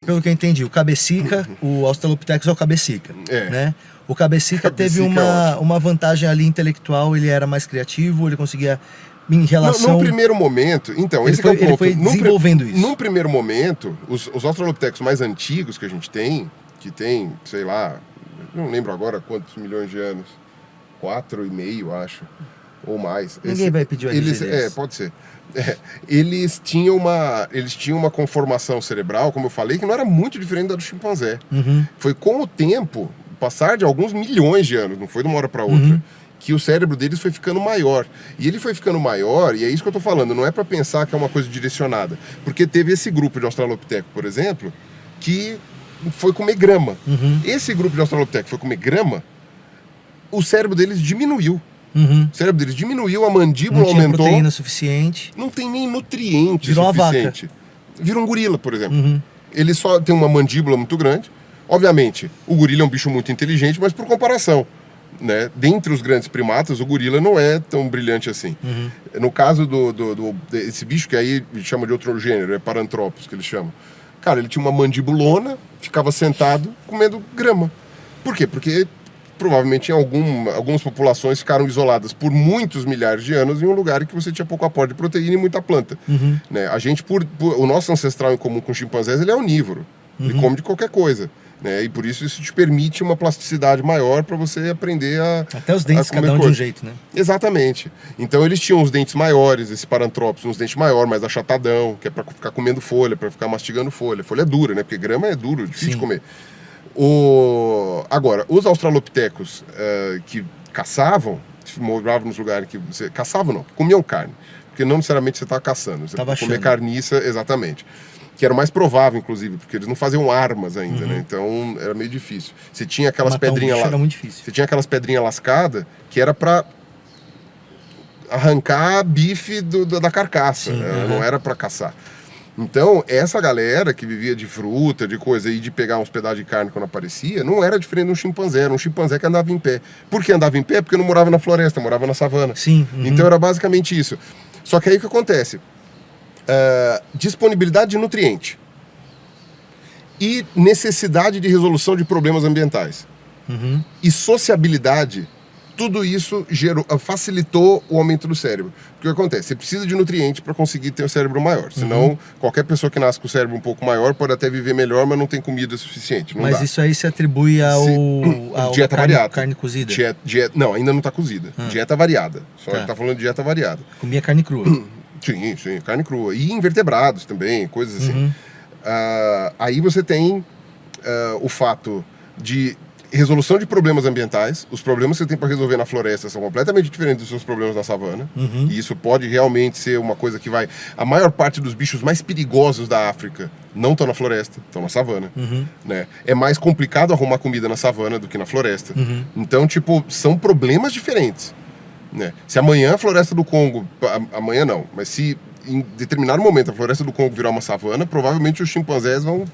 pelo que eu entendi, o Cabecica, o Australopithecus é o Cabecica, né? O Cabecica teve uma vantagem ali intelectual, ele era mais criativo, ele conseguia, em relação... Num primeiro momento, então, ele esse é o ponto. Ele foi desenvolvendo isso. Num primeiro momento, os Australopithecus mais antigos que a gente tem, que tem, sei lá, não lembro agora quantos milhões de anos, 4,5, acho, ou mais. Ninguém vai pedir o RG pode ser. Eles tinham uma conformação cerebral, como eu falei, que não era muito diferente da do chimpanzé. Foi com o tempo, passar de alguns milhões de anos, não foi de uma hora para outra, que o cérebro deles foi ficando maior. E ele foi ficando maior, e é isso que eu estou falando, não é para pensar que é uma coisa direcionada. Porque teve esse grupo de Australopiteco, por exemplo, que foi comer grama. Esse grupo de Australopiteco que foi comer grama, o cérebro deles diminuiu. O cérebro deles diminuiu, a mandíbula aumentou. Não tinha proteína suficiente. Não tem nem nutriente Virou suficiente. Uma vaca. Vira um gorila, por exemplo. Ele só tem uma mandíbula muito grande. Obviamente, o gorila é um bicho muito inteligente, mas por comparação, né? Dentre os grandes primatas, o gorila não é tão brilhante assim. No caso desse bicho, que aí chama de outro gênero, é Paranthropus, que eles chamam. Cara, ele tinha uma mandibulona, ficava sentado comendo grama. Por quê? Porque provavelmente algumas populações ficaram isoladas por muitos milhares de anos em um lugar em que você tinha pouco aporte de proteína e muita planta. Né? A gente, o nosso ancestral em comum com os chimpanzés, ele é onívoro. Ele come de qualquer coisa. Né? E por isso te permite uma plasticidade maior para você aprender a... Até os dentes, cada um de um jeito, né? Exatamente. Então eles tinham os dentes maiores, esse Paranthropus, uns dentes maiores, mais achatadão, que é para ficar comendo folha, para ficar mastigando folha. Folha é dura, né? Porque grama é duro, difícil de comer. Agora, os australopitecos que caçavam, moravam nos lugares que você... Caçavam não, comiam carne. Porque não necessariamente você estava caçando. Você estava comer carniça, exatamente. Que era o mais provável, inclusive, porque eles não faziam armas ainda, né? Então era meio difícil. Você tinha aquelas pedrinhas lá. Era muito difícil. Você tinha aquelas pedrinhas lascadas que era para arrancar bife da carcaça. Não era para caçar. Então, essa galera que vivia de fruta, de coisa, e de pegar uns pedaços de carne quando aparecia, não era diferente de um chimpanzé, era um chimpanzé que andava em pé. Por que andava em pé? Porque não morava na floresta, morava na savana. Então era basicamente isso. Só que aí o que acontece? Disponibilidade de nutriente e necessidade de resolução de problemas ambientais e sociabilidade, tudo isso facilitou o aumento do cérebro. Porque o que acontece? Você precisa de nutriente para conseguir ter o cérebro maior. Senão, qualquer pessoa que nasce com o cérebro um pouco maior pode até viver melhor, mas não tem comida suficiente. Não dá. Isso aí se atribui ao dieta variada. Carne cozida? Não, ainda não está cozida. Dieta variada. Só ele está falando de dieta variada. Comia carne crua. Sim, carne crua. E invertebrados também, coisas assim. Aí você tem o fato de resolução de problemas ambientais. Os problemas que você tem para resolver na floresta são completamente diferentes dos seus problemas na savana. E isso pode realmente ser uma coisa que vai... A maior parte dos bichos mais perigosos da África não estão na floresta, estão na savana. Né? É mais complicado arrumar comida na savana do que na floresta. Então, são problemas diferentes. Né? Se amanhã a floresta do Congo... Amanhã não, mas se em determinado momento a floresta do Congo virar uma savana, provavelmente os chimpanzés vão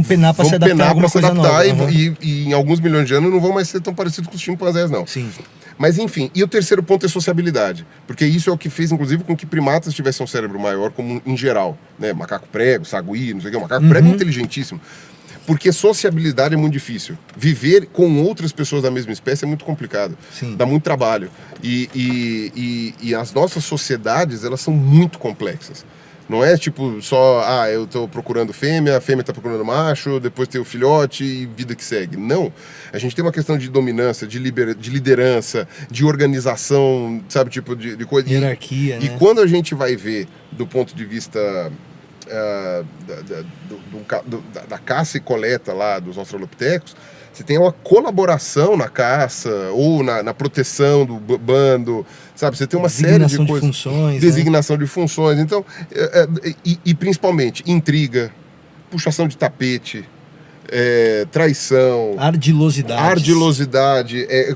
penar para se adaptar a alguma coisa nova. E em alguns milhões de anos não vão mais ser tão parecidos com os chimpanzés, não. Sim. Mas enfim, e o terceiro ponto é sociabilidade. Porque isso é o que fez, inclusive, com que primatas tivessem um cérebro maior, como em geral. Né? Macaco prego, sagui, não sei o que. O macaco prego é inteligentíssimo. Porque sociabilidade é muito difícil. Viver com outras pessoas da mesma espécie é muito complicado. Dá muito trabalho. E as nossas sociedades, elas são muito complexas. Não é só, eu tô procurando fêmea, a fêmea tá procurando macho, depois tem o filhote e vida que segue. Não. A gente tem uma questão de dominância, de liderança, de organização, sabe, de coisa. Hierarquia, né? E quando a gente vai ver do ponto de vista da caça e coleta lá dos australopitecos, você tem uma colaboração na caça ou na proteção do bando, sabe? Você tem uma série de coisas. Designação de funções. Então, e principalmente intriga, puxação de tapete, traição, ardilosidade,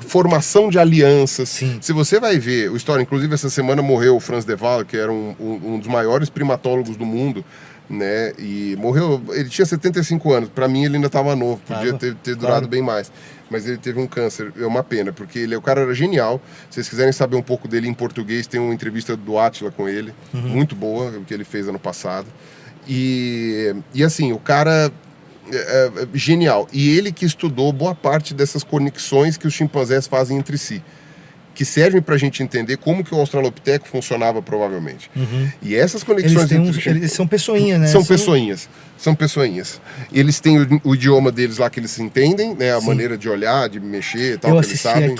formação de alianças. Se você vai ver, inclusive essa semana morreu o Franz de Waal, que era um dos maiores primatólogos do mundo, né? E morreu, ele tinha 75 anos, para mim ele ainda estava novo, podia ter durado bem mais, mas ele teve um câncer, é uma pena, porque o cara era genial. Se vocês quiserem saber um pouco dele em português, tem uma entrevista do Átila com ele, muito boa, que ele fez ano passado. E assim, o cara genial. E ele que estudou boa parte dessas conexões que os chimpanzés fazem entre si, que servem para a gente entender como que o australopiteco funcionava provavelmente. E essas conexões... Eles são pessoinhas, né? São pessoinhas. Eles têm o idioma deles lá que eles se entendem, né? A maneira de olhar, de mexer e tal, eu que eles sabem.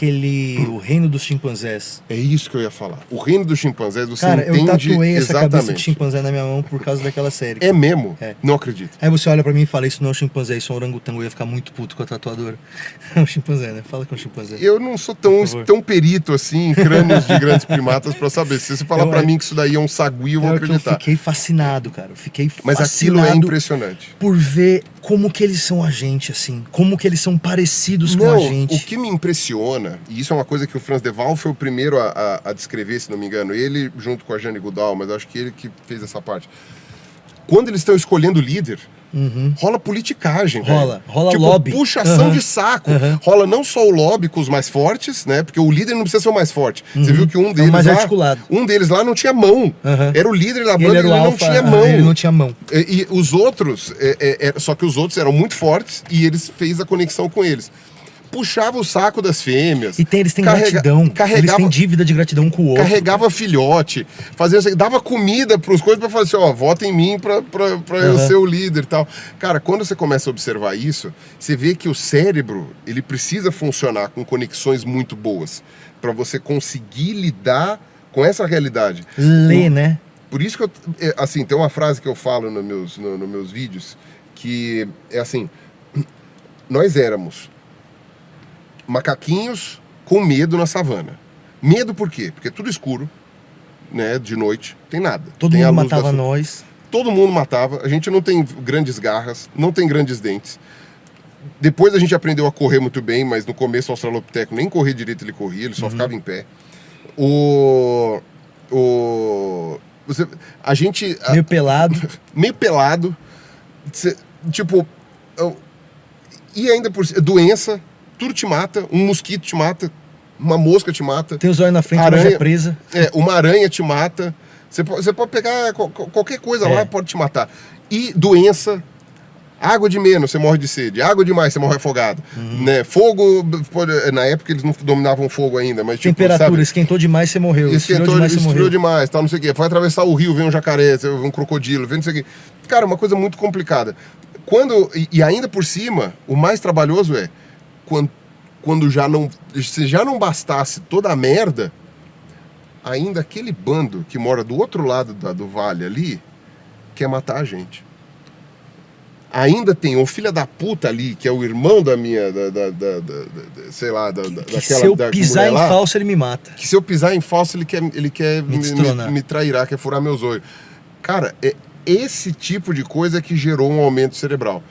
O Reino dos Chimpanzés. É isso que eu ia falar. O Reino dos Chimpanzés, você Cara, entende eu tatuei essa exatamente. cabeça de chimpanzé na minha mão por causa daquela série. É mesmo? É. Não acredito. Aí você olha pra mim e fala, isso não é um chimpanzé, isso é um orangotango. Eu ia ficar muito puto com a tatuadora. É um chimpanzé, né? Fala que é um chimpanzé. Eu não sou tão perito assim em crânios de grandes primatas pra saber. Se você falar pra mim que isso daí é um sagui, eu vou acreditar. Eu fiquei fascinado, cara. Mas aquilo é impressionante. Por ver como que eles são a gente, assim. Como que eles são parecidos com a gente. O que me impressiona, e isso é uma coisa que o Frans de Waal foi o primeiro a descrever, se não me engano, ele junto com a Jane Goodall, mas acho que ele que fez essa parte. Quando eles estão escolhendo o líder, rola politicagem. Rola tipo, lobby. Puxação de saco. Rola não só o lobby com os mais fortes, né? Porque o líder não precisa ser o mais forte. Você viu que um deles mais lá, articulado. um deles lá não tinha mão. Era o líder da banda, ele não tinha mão. Ele não tinha mão. E os outros, só que os outros eram muito fortes e eles fez a conexão com eles. Puxava o saco das fêmeas. E eles têm gratidão. Eles têm dívida de gratidão com o outro. Carregava filhote, fazia assim, dava comida pros coisas pra falar assim, ó, vota em mim pra eu ser o líder e tal. Cara, quando você começa a observar isso, você vê que o cérebro, ele precisa funcionar com conexões muito boas pra você conseguir lidar com essa realidade. Né? Por isso que assim, tem uma frase que eu falo nos meus vídeos, que é assim, nós éramos macaquinhos com medo na savana. Medo por quê? Porque é tudo escuro, né? De noite, tem nada. Todo mundo matava nós. Todo mundo matava. A gente não tem grandes garras, não tem grandes dentes. Depois a gente aprendeu a correr muito bem, mas no começo o australopiteco nem correr direito ele corria, ele só ficava em pé. A gente... Meio pelado. Meio pelado. Tipo... E ainda por doença... Tudo te mata, um mosquito te mata, uma mosca te mata. Tem os olhos na frente, mas é presa. Uma aranha te mata. Você pode pegar qualquer coisa lá, pode te matar. E doença, água de menos, você morre de sede. Água demais, você morre afogado. Né? Fogo, na época eles não dominavam fogo ainda, mas tipo, temperatura, sabe? Esquentou demais, você morreu. Esfriou demais, tal, não sei o quê. Foi atravessar o rio, vem um jacaré, um crocodilo, vem não sei o quê. Cara, uma coisa muito complicada. E ainda por cima, o mais trabalhoso é quando se já não bastasse toda a merda, ainda aquele bando que mora do outro lado do vale ali quer matar a gente. Ainda tem um filho da puta ali, que é o irmão da minha, sei lá, daquela... Se eu pisar em falso, ele me mata. Que se eu pisar em falso, ele quer me trairá, quer furar meus olhos. Cara, é esse tipo de coisa que gerou um aumento cerebral.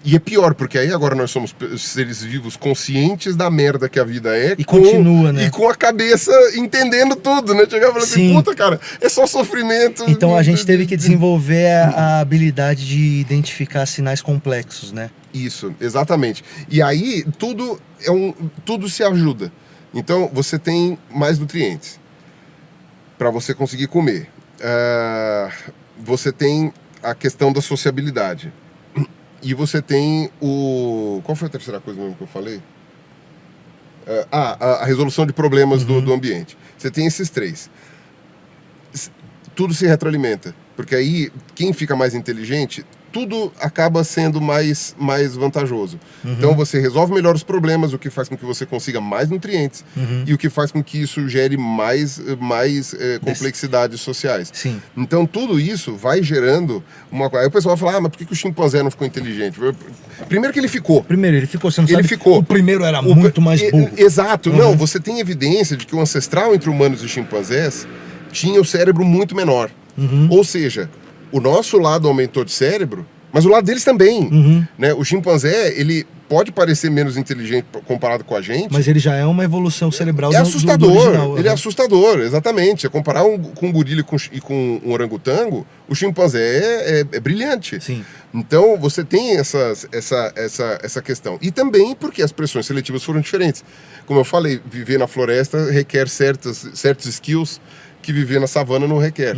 E é pior, porque aí agora nós somos seres vivos conscientes da merda que a vida é. E continua, né? E com a cabeça entendendo tudo, né? Chegar e falar assim, puta, cara, é só sofrimento. Então a gente teve que desenvolver a habilidade de identificar sinais complexos, né? Isso, exatamente. E aí tudo se ajuda. Então você tem mais nutrientes para você conseguir comer. Você tem a questão da sociabilidade. E você tem Qual foi a terceira coisa mesmo que eu falei? A resolução de problemas do ambiente. Você tem esses três. Tudo se retroalimenta. Porque aí, quem fica mais inteligente, tudo acaba sendo mais vantajoso. Então você resolve melhor os problemas, o que faz com que você consiga mais nutrientes e o que faz com que isso gere mais complexidades sociais. Sim. Então tudo isso vai gerando uma coisa. Aí o pessoal vai falar, mas por que o chimpanzé não ficou inteligente? Primeiro que ele ficou. Você não sabe. Ficou. O primeiro era muito mais burro. Exato. Não, você tem evidência de que o ancestral entre humanos e chimpanzés tinha o cérebro muito menor. Ou seja, o nosso lado aumentou de cérebro, mas o lado deles também. Né? O chimpanzé, ele pode parecer menos inteligente comparado com a gente. Mas ele já é uma evolução cerebral do original. Ele é assustador, exatamente. Se comparar com um gorila e com um orangotango, o chimpanzé é brilhante. Sim. Então, você tem essa questão. E também porque as pressões seletivas foram diferentes. Como eu falei, viver na floresta requer certos skills que viver na savana não requer.